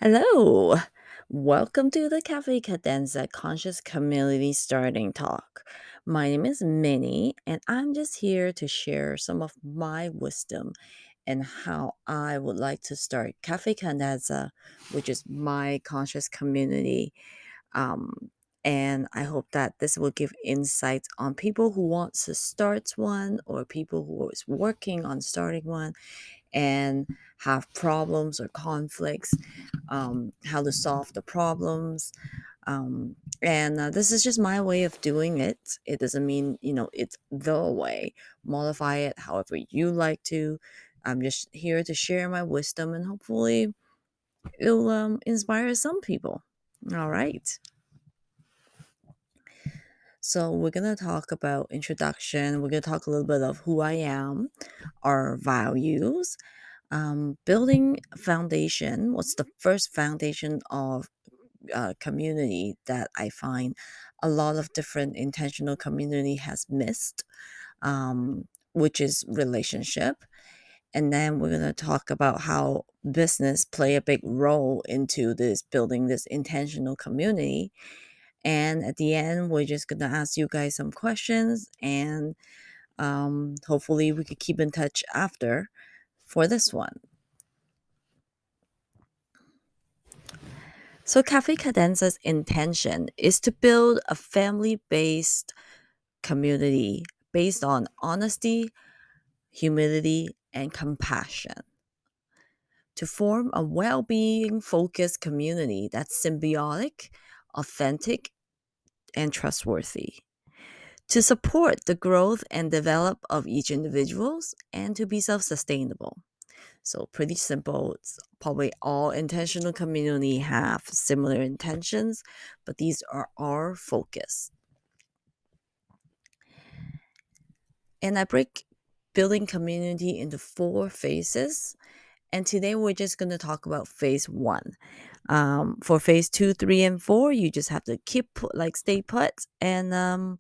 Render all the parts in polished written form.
Hello. Welcome to the Cafe Cadenza Conscious Community Starting Talk. My name is Minnie, and I'm just here to share some of my wisdom and how I would like to start Cafe Cadenza, which is my conscious community. Um, and I hope that this will give insights on people who want to start one or people who is working on starting one and have problems or conflicts, how to solve the problems. And this is just my way of doing it. It doesn't mean, it's the way. Modify it however you like to. I'm just here to share my wisdom and hopefully it'll inspire some people. All right. So we're going to talk about introduction. We're going to talk a little bit of who I am, our values, building foundation. What's the first foundation of community that I find a lot of different intentional community has missed, which is relationship. And then we're going to talk about how business play a big role into this building this intentional community. And at the end, we're just going to ask you guys some questions and hopefully we could keep in touch after for this one. So, Cafe Cadenza's intention is to build a family based community based on honesty, humility, and compassion to form a well being focused community that's symbiotic, authentic, and trustworthy. To support the growth and develop of each individuals and to be self-sustainable. So pretty simple. It's probably all intentional community have similar intentions, but these are our focus. And I break building community into four phases. And today we're just going to talk about phase one. For phase two, three, and four, you just have to stay put, and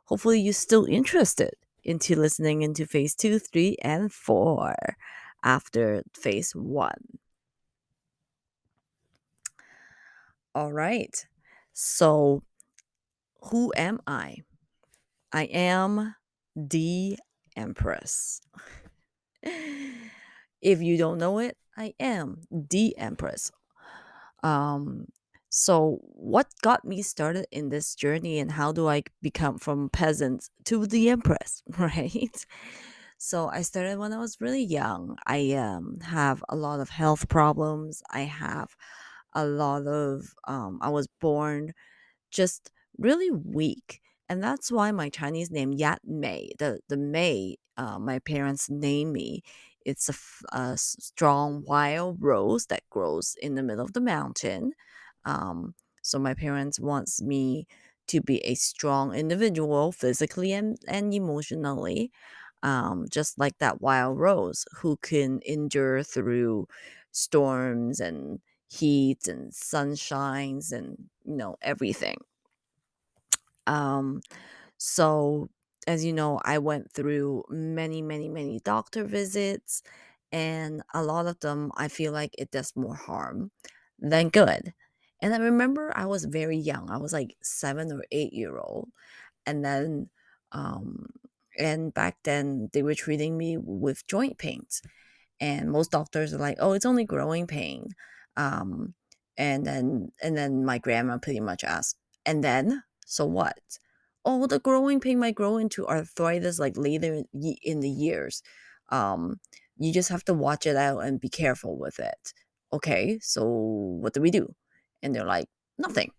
hopefully you're still interested into listening into phase two, three, and four after phase one. All right. So, who am I? I am the Empress. If you don't know it, I am the Empress. Um, so what got me started in this journey and how do I become from peasant to the Empress, right? So I started when I was really young. I have a lot of health problems. I have a lot of I was born just really weak. And that's why my Chinese name Yat Mei, the Mei, my parents named me. It's a strong wild rose that grows in the middle of the mountain. So my parents wants me to be a strong individual physically and emotionally, just like that wild rose who can endure through storms and heat and sunshines and everything. um so as you know, I went through many many doctor visits, and a lot of them I feel like it does more harm than good. And I remember I was very young. I was like 7 or 8 year old, and then um and back then they were treating me with joint pains, and most doctors are like, "Oh, it's only growing pain." Um, and then my grandma pretty much asked, "And then, so what?" "Oh, the growing pain might grow into arthritis like later in the years. Um, you just have to watch it out and be careful with it." Okay, so what do we do? And they're like, "Nothing."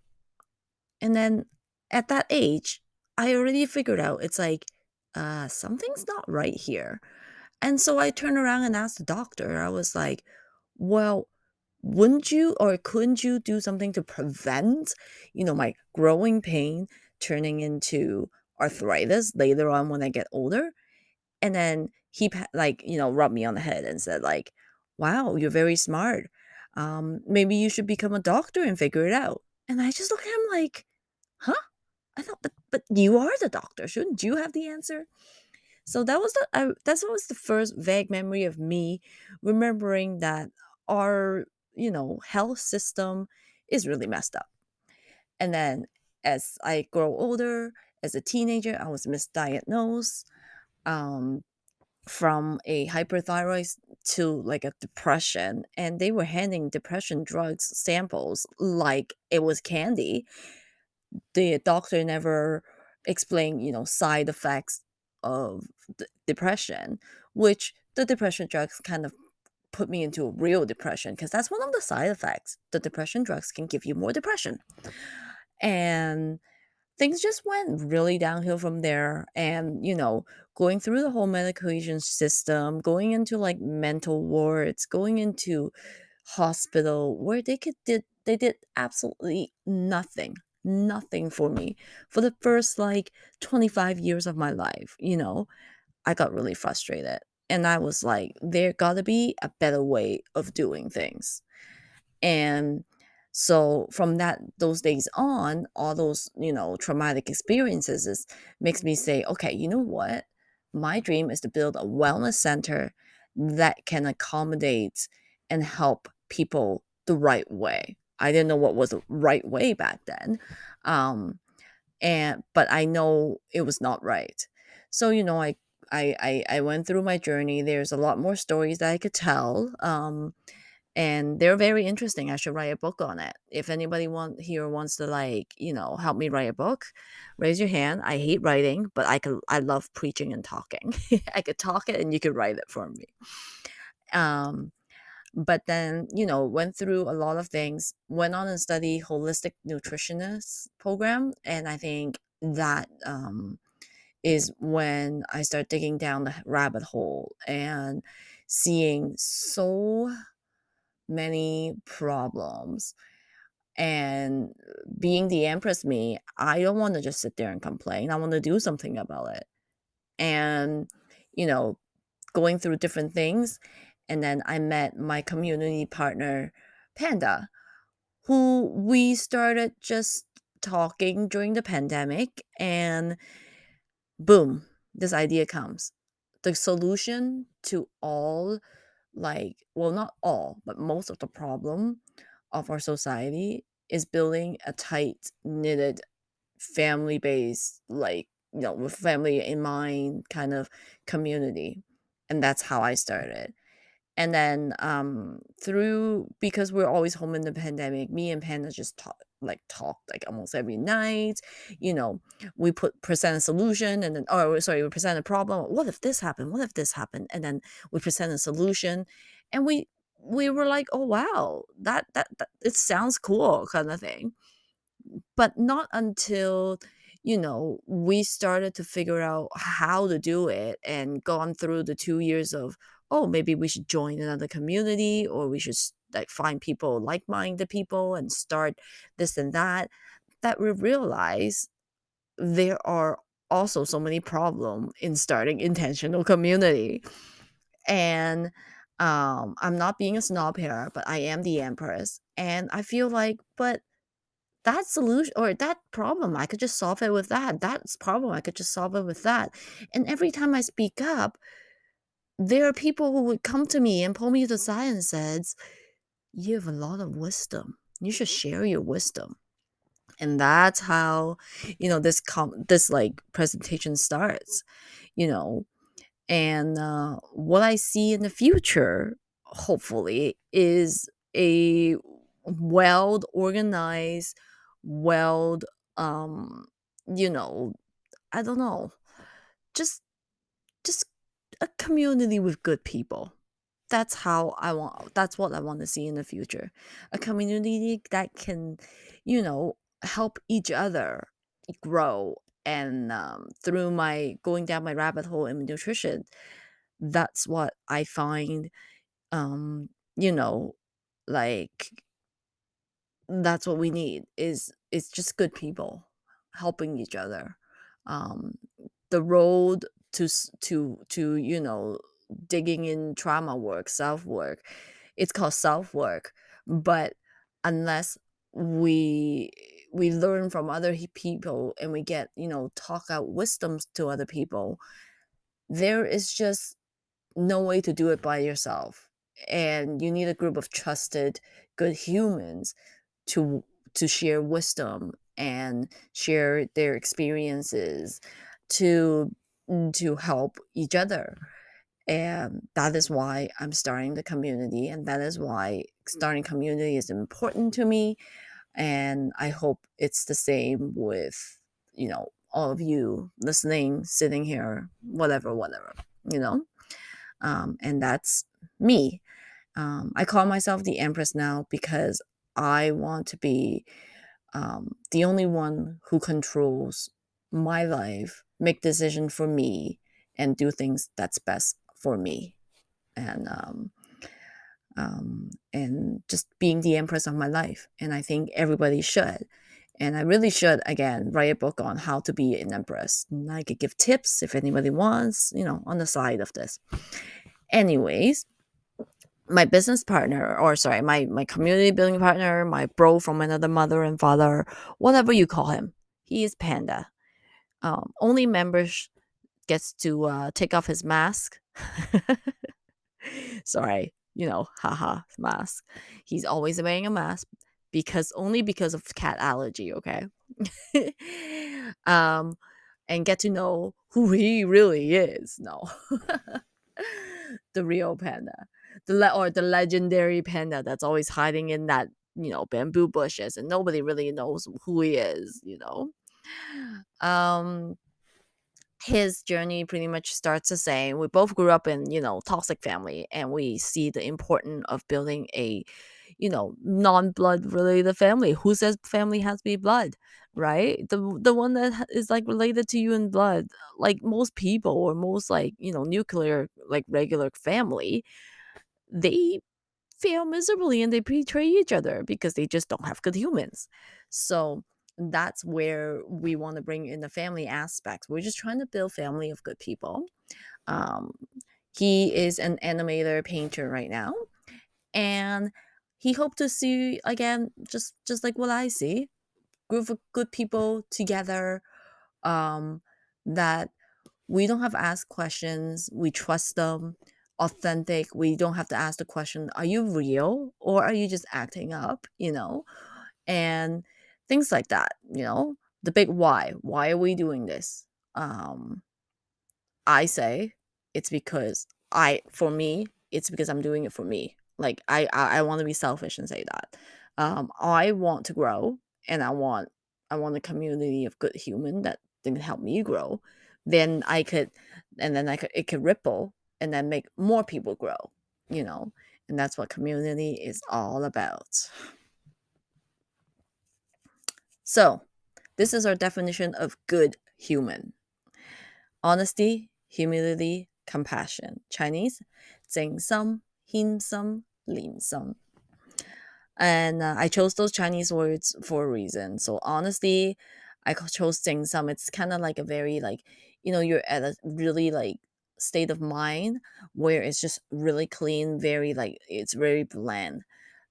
And then at that age, I already figured out it's like, something's not right here. And so I turned around and asked the doctor. I was like, well, wouldn't you or couldn't you do something to prevent, my growing pain turning into arthritis later on when I get older? And then he rubbed me on the head and said like, wow, you're very smart. Maybe you should become a doctor and figure it out. And I just look at him like, huh? I thought, but you are the doctor. Shouldn't you have the answer? So that was the first vague memory of me remembering that our health system is really messed up. And then as I grow older, as a teenager, I was misdiagnosed um, from a hyperthyroid to like a depression, and they were handing depression drugs samples like it was candy. The doctor never explained, side effects of depression, which the depression drugs kind of put me into a real depression because that's one of the side effects. The depression drugs can give you more depression. And things just went really downhill from there. And, going through the whole medication system, going into like mental wards, going into hospital where they did absolutely nothing for me for the first like 25 years of my life. I got really frustrated, and I was like, there gotta be a better way of doing things. And so from those days on, all those, traumatic experiences makes me say, okay, you know what? My dream is to build a wellness center that can accommodate and help people the right way. I didn't know what was the right way back then. Um, but I know it was not right. So, I went through my journey. There's a lot more stories that I could tell. And they're very interesting. I should write a book on it. If anybody wants to like, help me write a book, raise your hand. I hate writing, but I love preaching and talking. I could talk it and you could write it for me. Um but then, went through a lot of things, went on and studied holistic nutritionist program, and I think that is when I start digging down the rabbit hole and seeing so many problems. And being the empress me, I don't want to just sit there and complain. I want to do something about it. And, you know, going through different things. And then I met my community partner, Panda, who we started just talking during the pandemic. And boom, this idea comes. The solution to all, like, well, not all, but most of the problem of our society is building a tight knitted family based, like, with family in mind kind of community. And that's how I started. And then through, because we're always home in the pandemic, me and Panda just talked like almost every night. You know, we present a solution, and then, oh sorry, we present a problem. What if this happened? What if this happened? And then we present a solution, and we were like, oh wow, that it sounds cool, kind of thing. But not until, we started to figure out how to do it and gone through the 2 years of, oh, maybe we should join another community, or we should like find people, like-minded people, and start this and that we realize there are also so many problems in starting intentional community. And I'm not being a snob here, but I am the empress, and I feel like, but that solution or that problem, I could just solve it with that. That's problem, I could just solve it with that. And every time I speak up, there are people who would come to me and pull me to the side and says, "You have a lot of wisdom. You should share your wisdom." And that's how, this like presentation starts, you know. And what I see in the future, hopefully, is a well organized, well, um, you know, I don't know, just just a community with good people. That's what I want to see in the future. A community that can, help each other grow. And through my going down my rabbit hole in nutrition, that's what I find, um, you know, like that's what we need is it's just good people helping each other. Um, the road to digging in trauma work, self work, it's called self work. But unless we we learn from other people, and we get, talk out wisdoms to other people, there is just no way to do it by yourself. and you need a group of trusted good humans to share wisdom and share their experiences to help each other. And that is why I'm starting the community, and that is why starting community is important to me. And I hope it's the same with, all of you listening, sitting here, whatever, whatever, you know. And that's me. I call myself the Empress now because I want to be the only one who controls my life, make decision for me, and do things that's best for me. And just being the empress of my life. And I think everybody should. And I really should, again, write a book on how to be an empress. And I could give tips if anybody wants, on the side of this. Anyways, my business partner, or sorry, my community building partner, my bro from another mother and father, whatever you call him, he is Panda. Only members gets to take off his mask. Sorry, haha, mask. He's always wearing a mask because of cat allergy, okay? um, and get to know who he really is. No. The real panda. The legendary panda that's always hiding in that, bamboo bushes and nobody really knows who he is. Um his journey pretty much starts the same. We both grew up in, toxic family, and we see the importance of building a, non-blood related family. Who says family has to be blood, right? The one that is like related to you in blood, like most people or most like, nuclear like regular family, they fail miserably and they betray each other because they just don't have good humans. So that's where we want to bring in the family aspect. We're just trying to build family of good people. Um, he is an animator painter right now, and he hoped to see again, just like what I see, group of good people together. Um, that we don't have to ask questions. We trust them. Authentic. We don't have to ask the question, are you real or are you just acting up? And things like that. The big why. Why are we doing this? Um, I say it's because for me, it's because I'm doing it for me. Like I want to be selfish and say that. I want to grow, and I want a community of good human that can help me grow. Then I could, and then it could ripple and then make more people grow. You know, and that's what community is all about. So, this is our definition of good human. Honesty, humility, compassion. Chinese, 精心, 谦心, 廉心. And I chose those Chinese words for a reason. So honesty, chose 精心. It's kind of like a very like, you're at a really like state of mind where it's just really clean, very like it's very bland.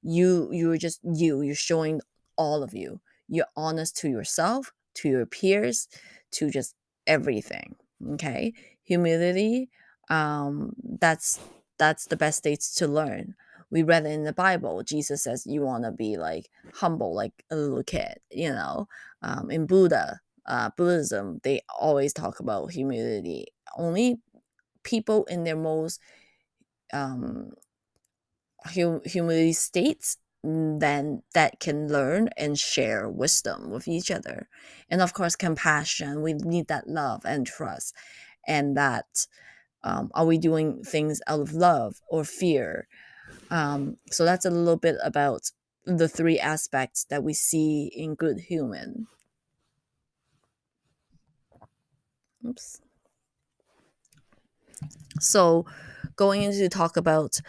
You're just you're showing all of you. You're honest to yourself, to your peers, to just everything. Okay? Humility, that's the best states to learn. We read it in the Bible. Jesus says you want to be like humble, like a little kid. In Buddhism, they always talk about humility. Only people in their most um, humility states, then that can learn and share wisdom with each other. And of course, compassion. We need that love and trust. And that are we doing things out of love or fear? So that's a little bit about the three aspects that we see in good human. Oops. So going into talk about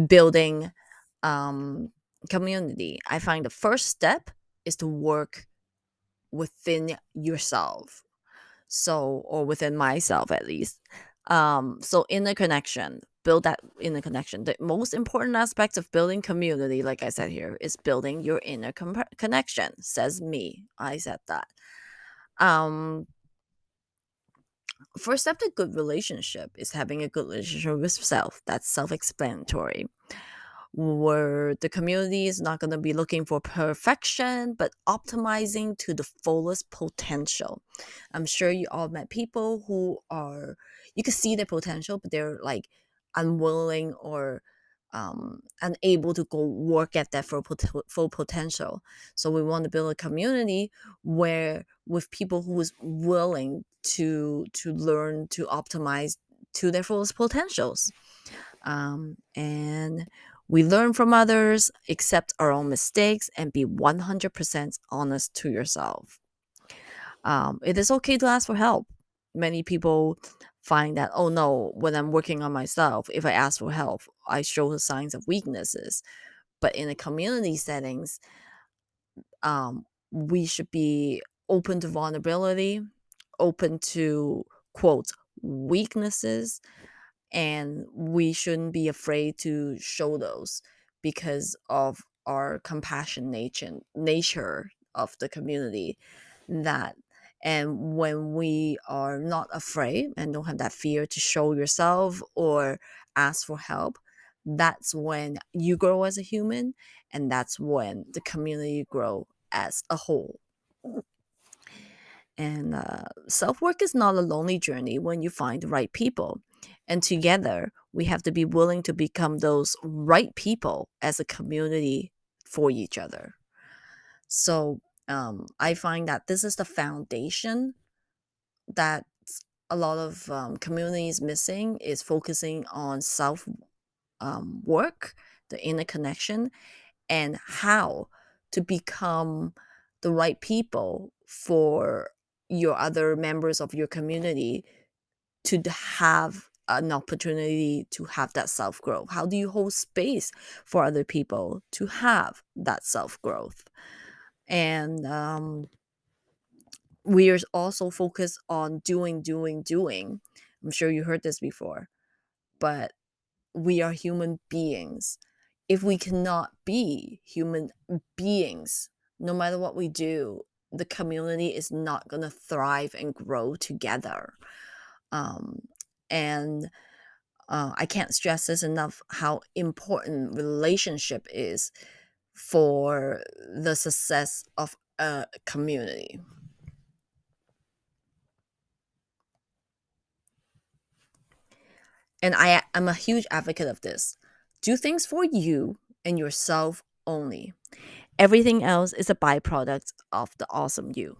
building um, community, I find the first step is to work within yourself. So, or within myself at least. So inner connection, build that inner connection. The most important aspect of building community, like I said here, is building your inner connection. Says me. I said that. Um, First step to good relationship is having a good relationship with self. That's self-explanatory. Where the community is not going to be looking for perfection, but optimizing to the fullest potential. I'm sure you all met people who are, you can see their potential, but they're like unwilling or unable to go work at that full potential. So we want to build a community where with people who is willing to learn to optimize to their fullest potentials, and we learn from others, accept our own mistakes, and be 100% honest to yourself. It is okay to ask for help. Many people find that, oh no, when I'm working on myself, if I ask for help, I show the signs of weaknesses. But in a community settings, we should be open to vulnerability, open to quote weaknesses, and we shouldn't be afraid to show those because of our compassion nature of the community. That and when we are not afraid and don't have that fear to show yourself or ask for help, that's when you grow as a human, and that's when the community grow as a whole. And self work is not a lonely journey when you find the right people. And together, we have to be willing to become those right people as a community for each other. So I find that this is the foundation that a lot of communities missing is focusing on self work, the inner connection, and how to become the right people for your other members of your community to have an opportunity to have that self growth. How do you hold space for other people to have that self growth? And we are also focused on doing. I'm sure you heard this before, but we are human beings. If we cannot be human beings, no matter what we do, the community is not going to thrive and grow together. Um, and I can't stress this enough how important relationship is for the success of a community. And I'm a huge advocate of this. Do things for you and yourself only. Everything else is a byproduct of the awesome you.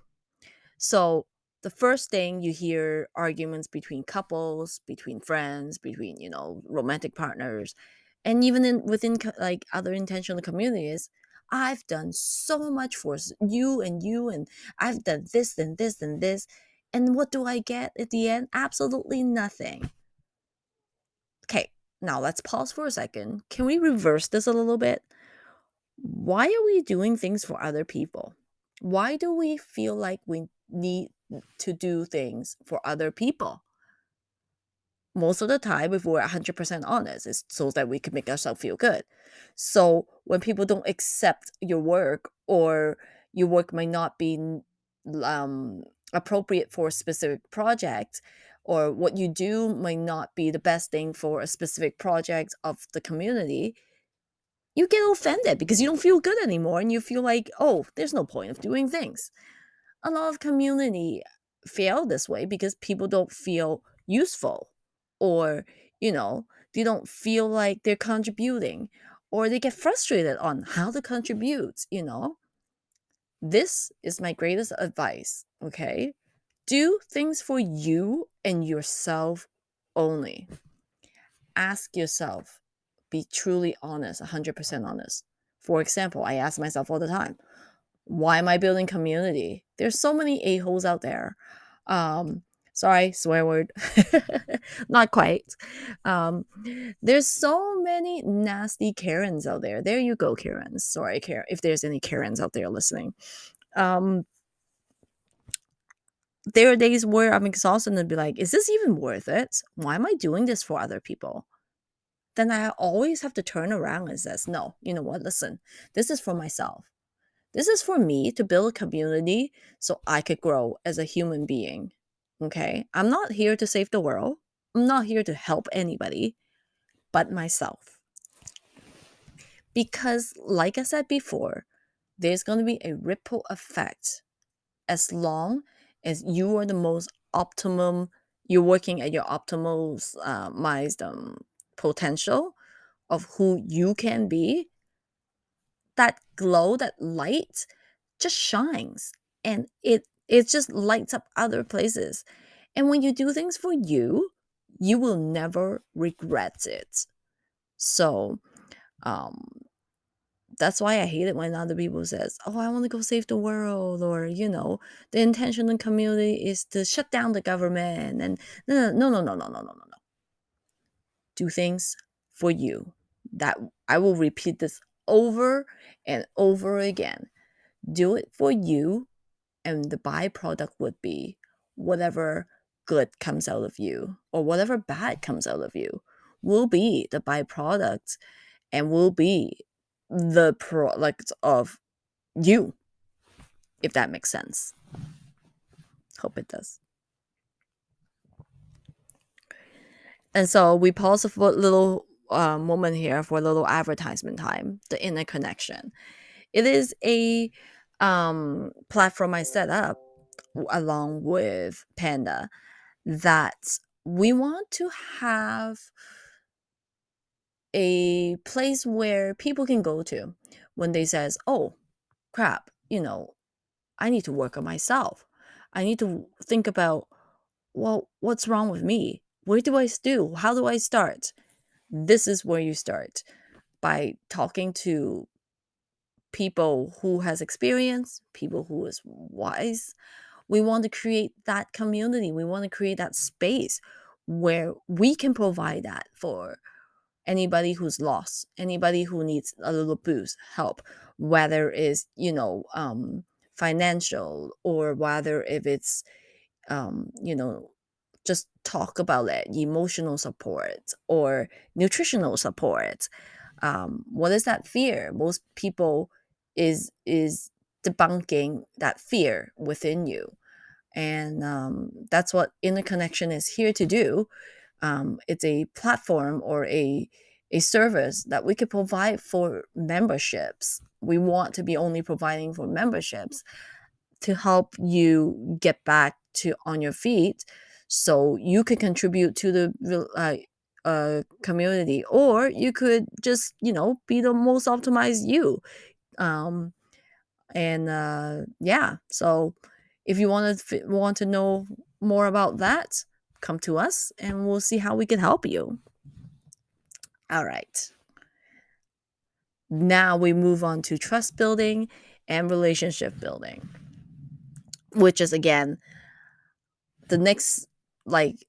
So the first thing you hear arguments between couples, between friends, between romantic partners, and even within like other intentional communities. I've done so much for you, and I've done this and this and this, and what do I get at the end? Absolutely nothing. Okay, now let's pause for a second. Can we reverse this a little bit? Why are we doing things for other people? Why do we feel like we need to do things for other people? Most of the time, if we're 100% honest, it's so that we can make ourselves feel good. So when people don't accept your work, or your work might not be um, appropriate for a specific project, or what you do might not be the best thing for a specific project of the community, you get offended because you don't feel good anymore, and you feel like, oh, there's no point of doing things. A lot of community fail this way because people don't feel useful, or you know they don't feel like they're contributing, or they get frustrated on how to contribute. This is my greatest advice. Okay, do things for you and yourself only. Ask yourself, be truly honest, 100% honest. For example, I ask myself all the time, why am I building community? There's so many a-holes out there. Um, Sorry, swear word. Not quite. Um, there's so many nasty Karens out there. There you go, Karens. Sorry, Karen, if there's any Karens out there listening. Um, there are days where I'm exhausted and be like, is this even worth it? Why am I doing this for other people? Then I always have to turn around and says, no, you know what? Listen, this is for myself. This is for me to build a community so I could grow as a human being. Okay. I'm not here to save the world. I'm not here to help anybody but myself. Because, like I said before, there's going to be a ripple effect as long as you are the most optimum, you're working at your optimal potential of who you can be. That glow, that light just shines, and it just lights up other places. And when you do things for you, you will never regret it. So, um that's why I hate it when other people says, "Oh, I want to go save the world," or the intention in community is to shut down the government. And no, no, no, no, no, no, no, no, no. Do things for you. That I will repeat this over and over again. Do it for you, and the byproduct would be whatever good comes out of you or whatever bad comes out of you will be the byproduct and will be the product of you, if that makes sense. Hope it does. And so we pause for a little moment here for a little advertisement time. The inner connection. It is a platform I set up along with Panda that we want to have a place where people can go to when they says, "Oh, crap, I need to work on myself. I need to think about, well, what's wrong with me? Where do I do? How do I start?" This is where you start by talking to people who has experience, people who is wise. We want to create that community. We want to create that space where we can provide that for anybody who's lost, anybody who needs a little boost, help, whether it's, financial, or whether if it's, um, you know, just talk about it, emotional support or nutritional support. What is that fear? Most people is debunking that fear within you, and that's what interconnection is here to do. It's a platform or a service that we could provide for memberships. We want to be only providing for memberships to help you get back to on your feet, so you could contribute to the community, or you could just be the most optimized you. um and yeah, so if you want to know more about that, come to us and we'll see how we can help you. All right, now we move on to trust building and relationship building, which is again the next, like,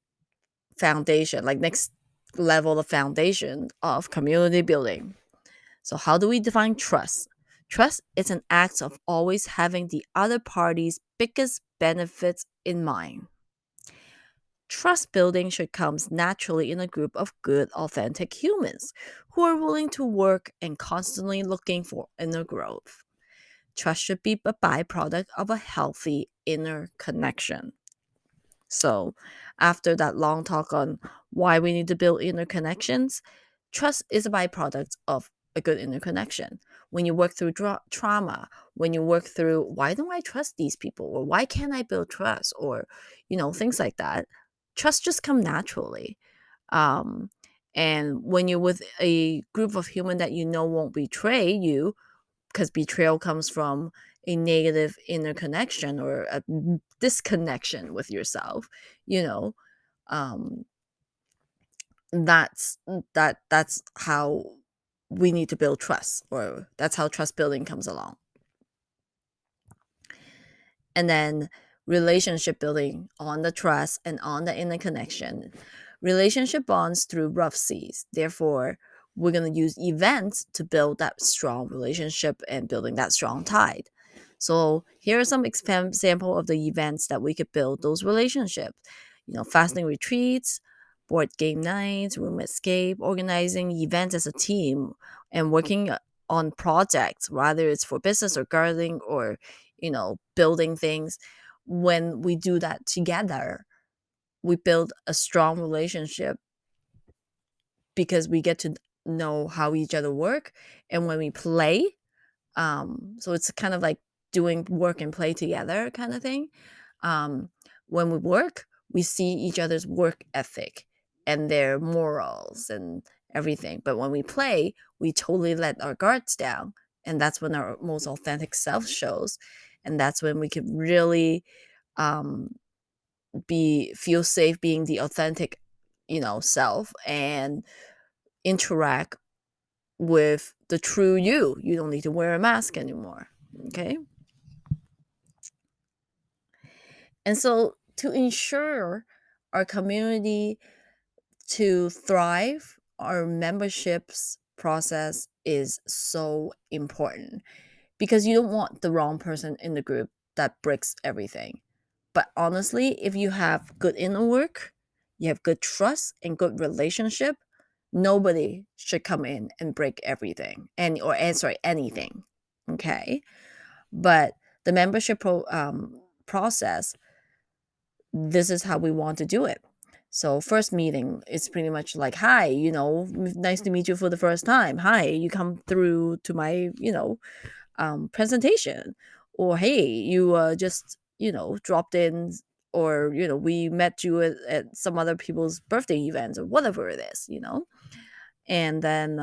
foundation, like next level of foundation of community building. So how do we define trust? Trust is an act of always having the other party's biggest benefits in mind. Trust building should come naturally in a group of good, authentic humans who are willing to work and constantly looking for inner growth. Trust should be a byproduct of a healthy inner connection. So, after that long talk on why we need to build inner connections, trust is a byproduct of a good inner connection. When you work through trauma, when you work through why don't I trust these people, or why can't I build trust, or things like that, trust just come naturally. Um, and when you're with a group of human that won't betray you, because betrayal comes from a negative inner connection or a disconnection with yourself, you know um that's that's how we need to build trust, or that's how trust building comes along. And then relationship building on the trust and on the inner connection. Relationship bonds through rough seas. Therefore, we're going to use events to build that strong relationship and building that strong tide. So here are some example of the events that we could build those relationships. Fasting retreats, board game nights, room escape, organizing events as a team, and working on projects, whether it's for business or gardening or building things. When we do that together, we build a strong relationship because we get to know how each other work. And when we play, so it's kind of like doing work and play together kind of thing. um, when we work, we see each other's work ethic and their morals and everything. But when we play, we totally let our guards down. And that's when our most authentic self shows. And that's when we can really um, feel safe being the authentic, self, and interact with the true you. You don't need to wear a mask anymore. Okay. And so to ensure our community to thrive, our memberships process is so important because you don't want the wrong person in the group that breaks everything. But honestly, if you have good inner work, you have good trust and good relationship, nobody should come in and break everything and sorry, anything. Okay. But the process, this is how we want to do it. So first meeting is pretty much like, hi, nice to meet you for the first time. Hi, you come through to my, presentation. Or hey, you just, dropped in, or, we met you at some other people's birthday events or whatever it is. And then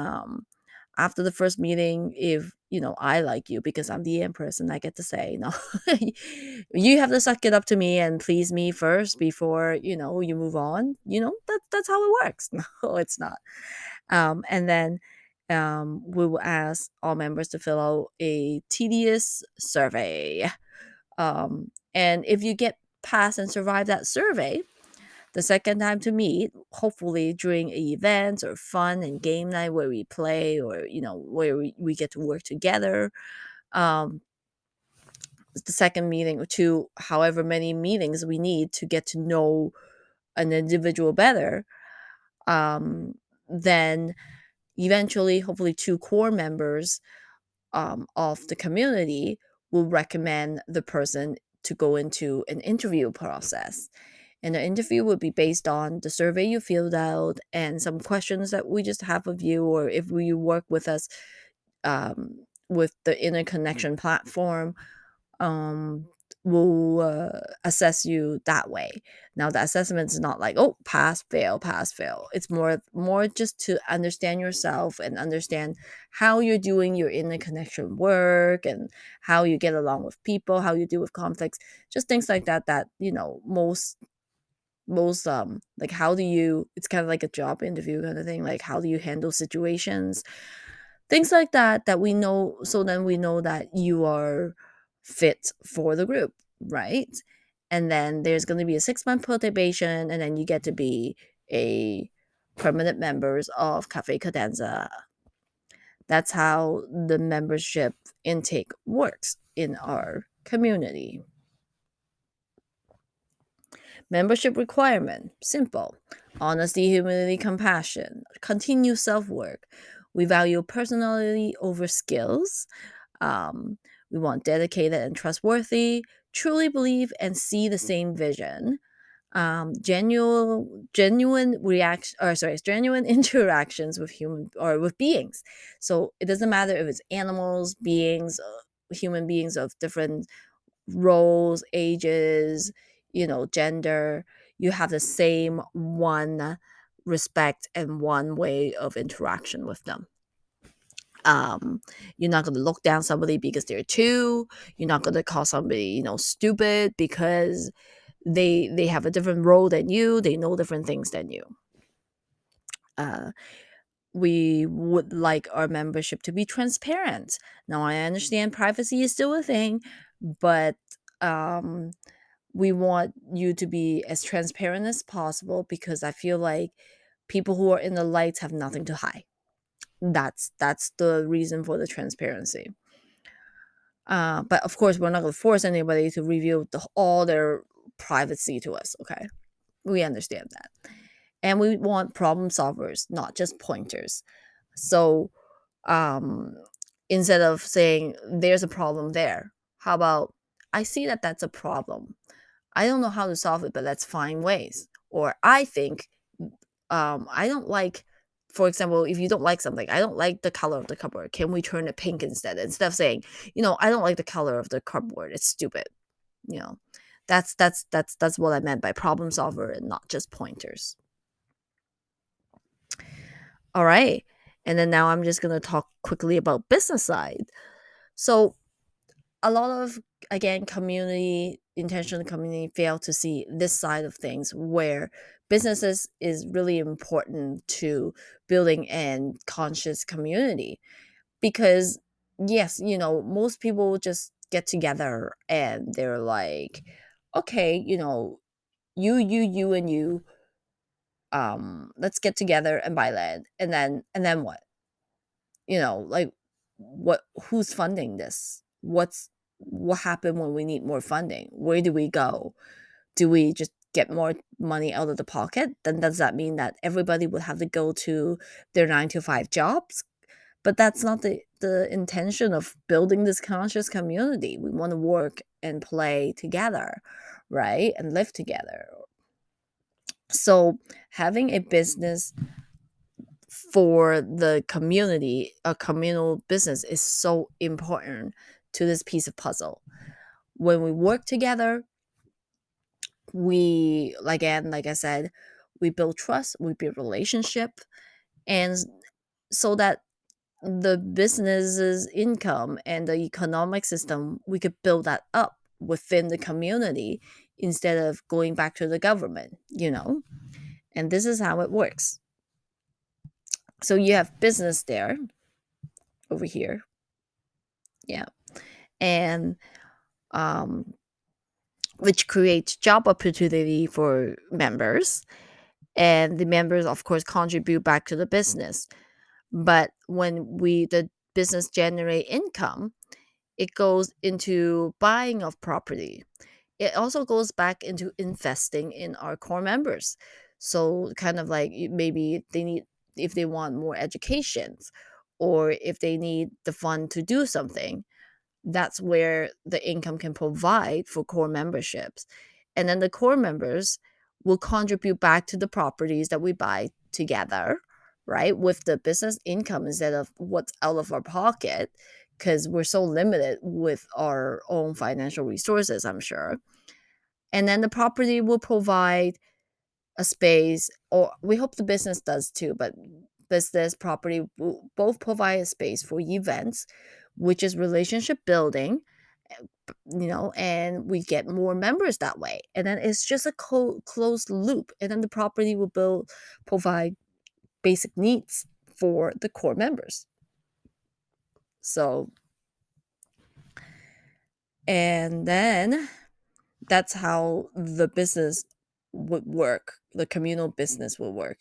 after the first meeting, if I like you because I'm the empress and I get to say, no, you have to suck it up to me and please me first before you move on. That's how it works. No, it's not. And then we will ask all members to fill out a tedious survey. And if you get past and survive that survey, the second time to meet, hopefully during events or fun and game night where we play, or where we get to work together. Um, the second meeting, or two, however many meetings we need to get to know an individual better. Um, then eventually, hopefully, two core members of the community will recommend the person to go into an interview process. And the interview would be based on the survey you filled out and some questions that we just have of you, or if you work with us with the interconnection platform, um, we'll assess you that way. Now, the assessment is not like, oh, pass, fail, pass, fail. It's more just to understand yourself and understand how you're doing your interconnection work, and how you get along with people, how you deal with conflicts, just things like that. That most like, how do you, it's kind of like a job interview kind of thing, like how do you handle situations, things like that, that we know, so then we know that you are fit for the group, right? And then there's going to be a 6-month probation, and then you get to be a permanent members of Cafe Cadenza. That's how the membership intake works in our community. Membership requirement, simple: honesty, humility, compassion, continuous self work. We value personality over skills. Um, we want dedicated and trustworthy, truly believe and see the same vision. Genuine interactions with human or with beings. So it doesn't matter if it's animals, beings, human beings of different roles, ages, gender. You have the same one respect and one way of interaction with them. um you're not going to look down somebody because they're two. You're not going to call somebody stupid because they have a different role than you, they know different things than you. uh we would like our membership to be transparent. Now, I understand privacy is still a thing, but um we want you to be as transparent as possible, because I feel like people who are in the lights have nothing to hide. That's the reason for the transparency. But of course, we're not going to force anybody to reveal all their privacy to us. Okay, we understand that, and we want problem solvers, not just pointers. So, um, instead of saying there's a problem there, how about, I see that that's a problem. I don't know how to solve it, but let's find ways. or I think, I don't like, for example, if you don't like something, I don't like the color of the cupboard. Can we turn it pink instead of saying, I don't like the color of the cupboard. It's stupid. You know, that's what I meant by problem solver and not just pointers. All right. And then now I'm just going to talk quickly about business side. So a lot of, again, community intentional community fail to see this side of things, where businesses is really important to building an conscious community. Because yes, most people just get together and they're like, okay, you and you, let's get together and buy land, and then what? Like, who's funding this? What happened when we need more funding? Where do we go? Do we just get more money out of the pocket? Then does that mean that everybody would have to go to their 9 to 5 jobs? But that's not the intention of building this conscious community. We want to work and play together, right? And live together. So having a business for the community, a communal business, is so important to this piece of puzzle. When we work together, we, again, like I said, we build trust, we build relationship, and so that the business's income and the economic system, we could build that up within the community instead of going back to the government. And this is how it works. So you have business there, over here, yeah, and um, which creates job opportunity for members, and the members, of course, contribute back to the business. But when the business generate income, it goes into buying of property. It also goes back into investing in our core members. So kind of like, maybe they need, if they want more educations, or if they need the fund to do something, that's where the income can provide for core memberships. And then the core members will contribute back to the properties that we buy together, right? With the business income instead of what's out of our pocket, because we're so limited with our own financial resources, I'm sure. And then the property will provide a space, or we hope the business does too, but business property will both provide a space for events, which is relationship building, and we get more members that way. And then it's just a closed loop. And then the property will provide basic needs for the core members. So, and then that's how the business would work, the communal business will work.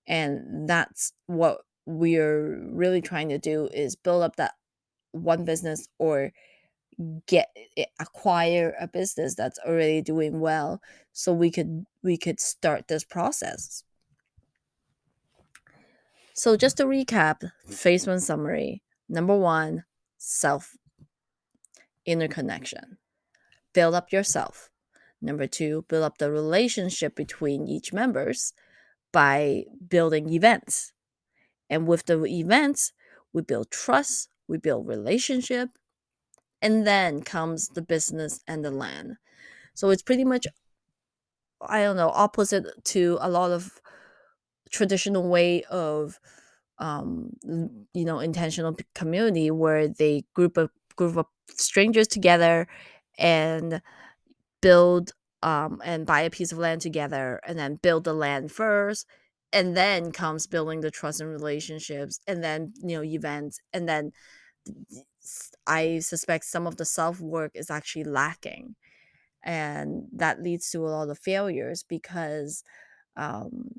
And that's what we're really trying to do, is build up that one business, or acquire a business that's already doing well, so we could start this process. So just to recap, phase one summary: number one, self interconnection, build up yourself. Number two, build up the relationship between each members by building events. And with the events, we build trust, we build relationship, and then comes the business and the land. So it's pretty much, I don't know, opposite to a lot of traditional way of, intentional community, where they group of strangers together and build, and buy a piece of land together, and then build the land first, and then comes building the trust and relationships, and then events, and then I suspect some of the self work is actually lacking, and that leads to a lot of failures. Because um,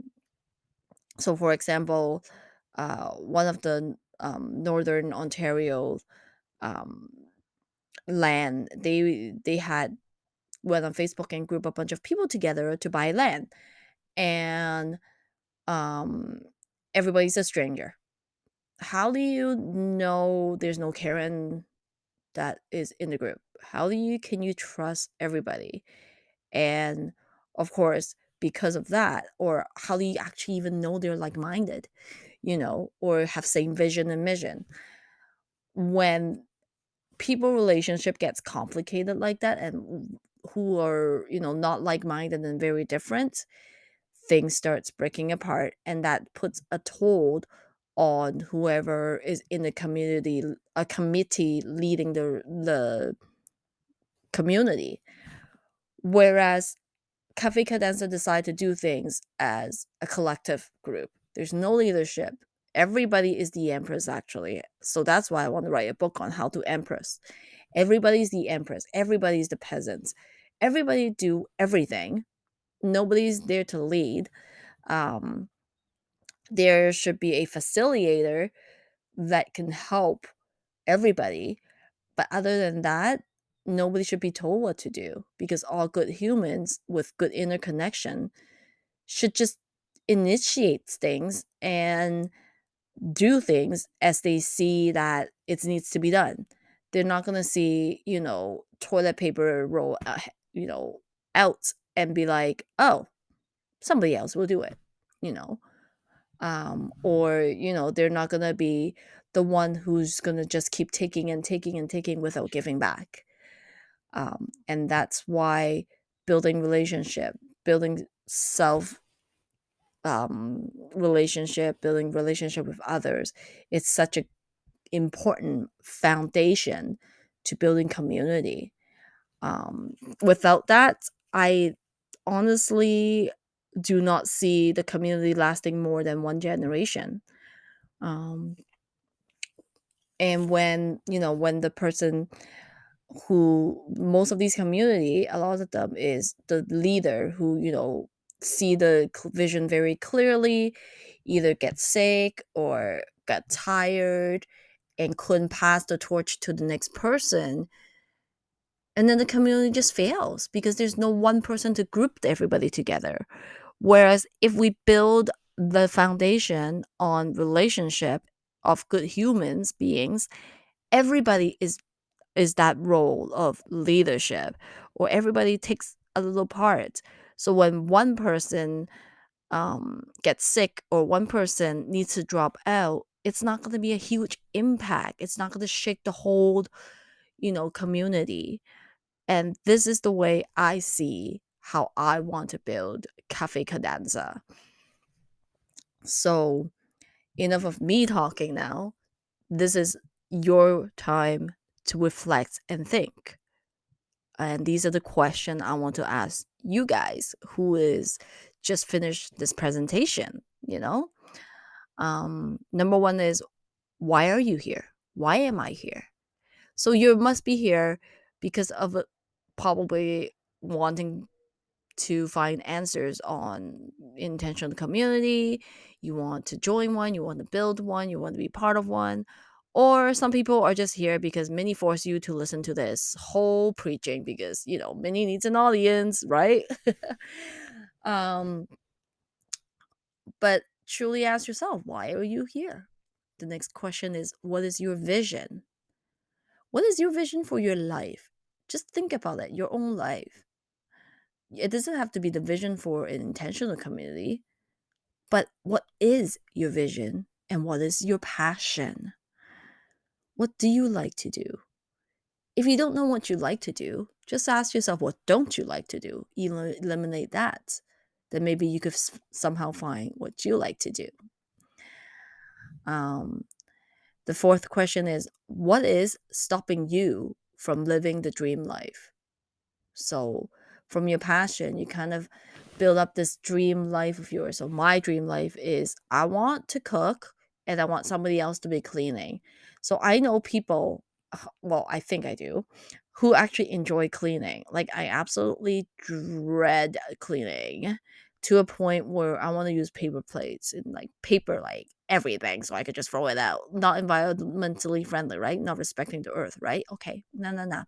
so for example, one of the northern Ontario um, land, they had went on Facebook and group a bunch of people together to buy land, and um, everybody's a stranger. How do you know there's no Karen that is in the group? How do you can you trust everybody? And of course, because of that? Or how do you actually even know they're like-minded, or have same vision and mission? When people relationship gets complicated like that, and who are, not like-minded and very different, things starts breaking apart, and that puts a toll on whoever is in the community, a committee leading the community. Whereas Cafe Cadenza decide to do things as a collective group. There's no leadership. Everybody is the empress, actually. So that's why I want to write a book on how to empress. Everybody's the empress. Everybody's the peasants. Everybody do everything. Nobody's there to lead. Um, there should be a facilitator that can help everybody. But other than that, nobody should be told what to do, because all good humans with good inner connection should just initiate things and do things as they see that it needs to be done. They're not going to see, toilet paper roll, you know, out and be like, oh, somebody else will do it, you know. Or, they're not going to be the one who's going to just keep taking and taking and taking without giving back. And that's why building relationship, building self building relationship with others, it's such a important foundation to building community. Without that, I honestly do not see the community lasting more than one generation. um, and when the person who, most of these community, a lot of them is the leader who, see the vision very clearly, either get sick or got tired and couldn't pass the torch to the next person, and then the community just fails because there's no one person to group everybody together. Whereas if we build the foundation on relationship of good humans beings, everybody is that role of leadership, or everybody takes a little part. So when one person gets sick, or one person needs to drop out, it's not going to be a huge impact. It's not going to shake the whole, community. And this is the way I see how I want to build Cafe Cadenza. So enough of me talking now. This is your time to reflect and think. And these are the questions I want to ask you guys who is just finished this presentation. Number one is, why are you here? Why am I here? So you must be here because of probably wanting to find answers on intentional community. You want to join one, you want to build one, you want to be part of one. Or some people are just here because Minnie forced you to listen to this whole preaching because, Minnie needs an audience, right? um, but truly ask yourself, why are you here? The next question is, what is your vision? What is your vision for your life? Just think about it, your own life. It doesn't have to be the vision for an intentional community, but what is your vision and what is your passion? What do you like to do? If you don't know what you like to do, just ask yourself, what don't you like to do? Eliminate that. Then maybe you could somehow find what you like to do. Um, the fourth question is, what is stopping you from living the dream life? So from your passion, you kind of build up this dream life of yours. So my dream life is, I want to cook and I want somebody else to be cleaning. So I know people, well, I think I do, who actually enjoy cleaning. Like, I absolutely dread cleaning to a point where I want to use paper plates and like paper, like everything, so I could just throw it out. Not environmentally friendly, right? Not respecting the earth, right? Okay, no, no, no.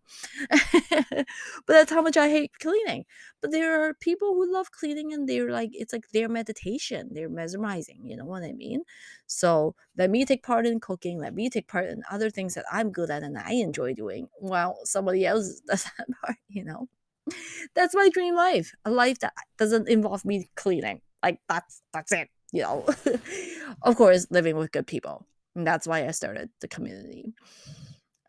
But that's how much I hate cleaning. But there are people who love cleaning, and they're like, it's like their meditation. They're mesmerizing. You know what I mean? So let me take part in cooking. Let me take part in other things that I'm good at and I enjoy doing, while somebody else does that part. That's my dream life. A life that doesn't involve me cleaning. Like that's it, you know. Of course, living with good people. And that's why I started the community.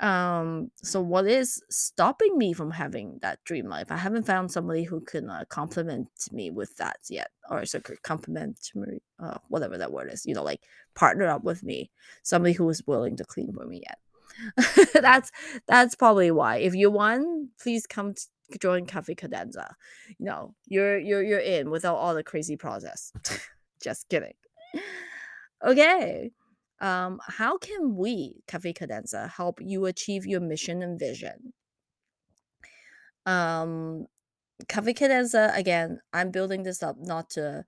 So what is stopping me from having that dream life? I haven't found somebody who can compliment me with that yet, or so compliment me, whatever that word is, like partner up with me, somebody who is willing to clean for me yet. That's probably why. If you want, please come join Cafe Cadenza. You're in without all the crazy process. Just kidding. Okay. How can we, Cafe Cadenza, help you achieve your mission and vision? Um, Cafe Cadenza, again, I'm building this up not to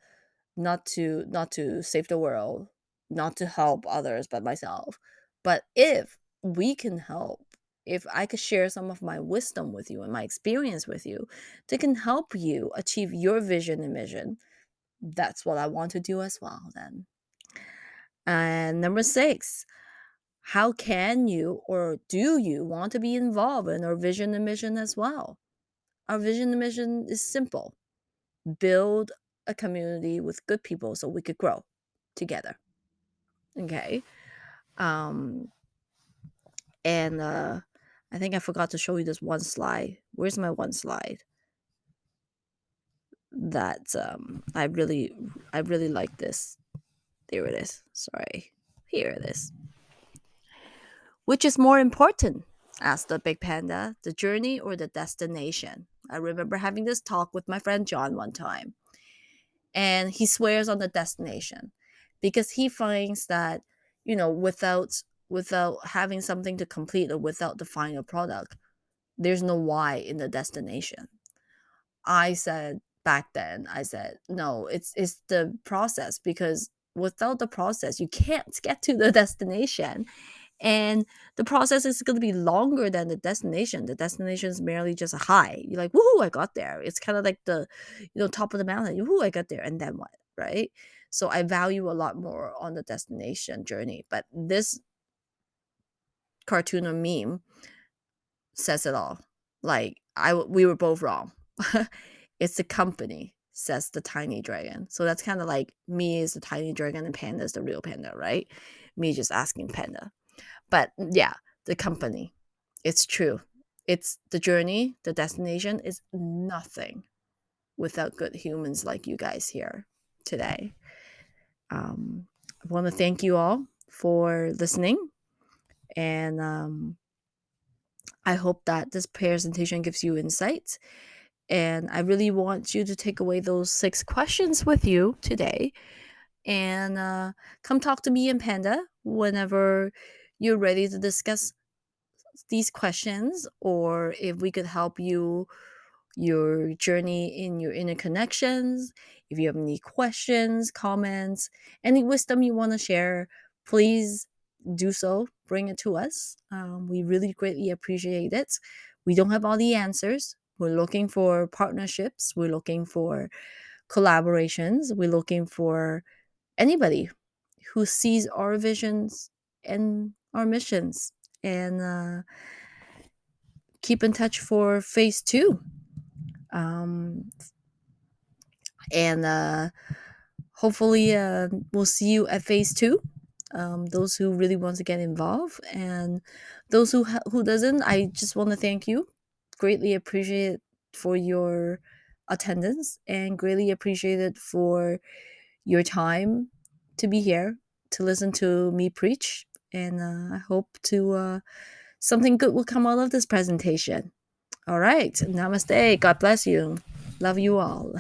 save the world, not to help others but myself. But if we can help, if I could share some of my wisdom with you and my experience with you that can help you achieve your vision and mission, that's what I want to do as well then. And number 6, how can you or do you want to be involved in our vision and mission as well? Our vision and mission is simple: build a community with good people so we could grow together. Okay. Um, and I think I forgot to show you this one slide. Where's my one slide? That I really like this. There it is. Sorry. Here it is. Which is more important? Asked the big panda, the journey or the destination? I remember having this talk with my friend John one time, and he swears on the destination because he finds that, without having something to complete, or without the final product, there's no why in the destination. I said back then, I said, no, it's the process, because without the process, you can't get to the destination. And the process is going to be longer than the destination. The destination is merely just a high. You're like, woohoo, I got there. It's kind of like the, top of the mountain. Woohoo, I got there. And then what? Right? So I value a lot more on the destination journey. But this cartoon or meme says it all. Like, we were both wrong. It's the company, says the tiny dragon. So that's kind of like me is the tiny dragon and panda is the real panda, right? Me just asking panda. But yeah, the company. It's true. It's the journey, the destination is nothing without good humans like you guys here today. I want to thank you all for listening. And I hope that this presentation gives you insights. And I really want you to take away those 6 questions with you today. And come talk to me and Panda whenever you're ready to discuss these questions, or if we could help you your journey in your interconnections. If you have any questions, comments, any wisdom you want to share, please do so. Bring it to us. We really greatly appreciate it. We don't have all the answers. We're looking for partnerships. We're looking for collaborations. We're looking for anybody who sees our visions and our missions. And keep in touch for phase 2. Um, and hopefully we'll see you at phase 2. Those who really want to get involved, and those who doesn't, I just want to thank you. Greatly appreciate it for your attendance, and greatly appreciate it for your time to be here to listen to me preach. And I hope to something good will come out of this presentation. All right. Namaste. God bless you. Love you all.